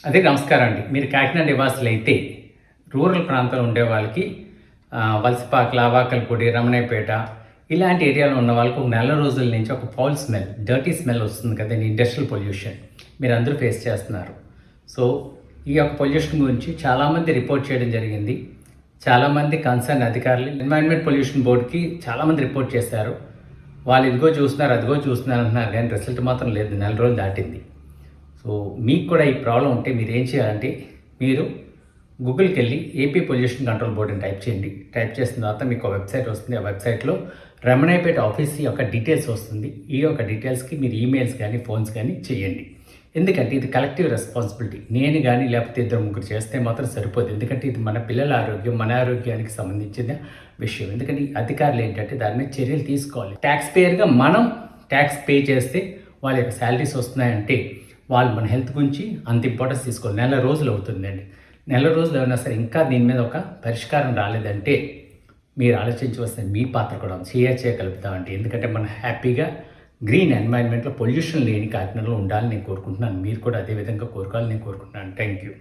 అదే నమస్కారం అండి. మీరు కాకినాడ నివాసులైతే రూరల్ ప్రాంతంలో ఉండే వాళ్ళకి వలసపాక, లావాకలపూడి, రమణయ్యపేట ఇలాంటి ఏరియాలో ఉన్న వాళ్ళకి ఒక నెల రోజుల నుంచి ఒక ఫౌల్ స్మెల్, డర్టీ స్మెల్ వస్తుంది కదండి. ఇండస్ట్రియల్ పొల్యూషన్ మీరందరూ ఫేస్ చేస్తున్నారు. సో ఈ యొక్క పొల్యూషన్ గురించి చాలామంది రిపోర్ట్ చేయడం జరిగింది. చాలామంది కన్సర్న్ అధికారులు ఎన్వైరన్మెంట్ పొల్యూషన్ బోర్డుకి చాలామంది రిపోర్ట్ చేశారు. వాళ్ళు ఇదిగో చూస్తున్నారు, అదిగో చూస్తున్నారు అంటున్నారు, కానీ రిజల్ట్ మాత్రం లేదు. నెల రోజులు దాటింది. సో మీకు కూడా ఈ ప్రాబ్లం ఉంటే మీరు ఏం చేయాలంటే, మీరు గూగుల్కి వెళ్ళి ఏపీ పొల్యూషన్ కంట్రోల్ బోర్డ్ అని టైప్ చేయండి. టైప్ చేసిన తర్వాత మీకు వెబ్సైట్ వస్తుంది. ఆ వెబ్సైట్లో రమణయ్యపేట ఆఫీస్ యొక్క డీటెయిల్స్ వస్తుంది. ఈ యొక్క డీటెయిల్స్కి మీరు ఈమెయిల్స్ కానీ ఫోన్స్ కానీ చేయండి. ఎందుకంటే ఇది కలెక్టివ్ రెస్పాన్సిబిలిటీ. నేను కానీ లేకపోతే ఇద్దరు ముగ్గురు చేస్తే మాత్రం సరిపోదు. ఎందుకంటే ఇది మన పిల్లల ఆరోగ్యం, మన ఆరోగ్యానికి సంబంధించిన విషయం. ఎందుకంటే అధికారులు ఏంటంటే దాని మీద చర్యలు తీసుకోవాలి. ట్యాక్స్ పేయర్గా మనం ట్యాక్స్ పే చేస్తే వాళ్ళ యొక్క శాలరీస్ వస్తున్నాయంటే వాళ్ళు మన హెల్త్ గురించి అంత ఇంపార్టెన్స్ తీసుకోవాలి. నెల రోజులు అవుతుందండి. నెల రోజులు అయినా సరే ఇంకా దీని మీద ఒక పరిష్కారం రాలేదంటే మీరు ఆలోచించవలసిన మీ పాత్ర కూడా చేయగలుగుతామండి. ఎందుకంటే మనం హ్యాపీగా గ్రీన్ ఎన్వైరన్మెంట్లో పొల్యూషన్ లేని కాకినాడలో ఉండాలని నేను కోరుకుంటున్నాను. మీరు కూడా అదే విధంగా కోరుకోవాలని నేను కోరుకుంటున్నాను. Thank you.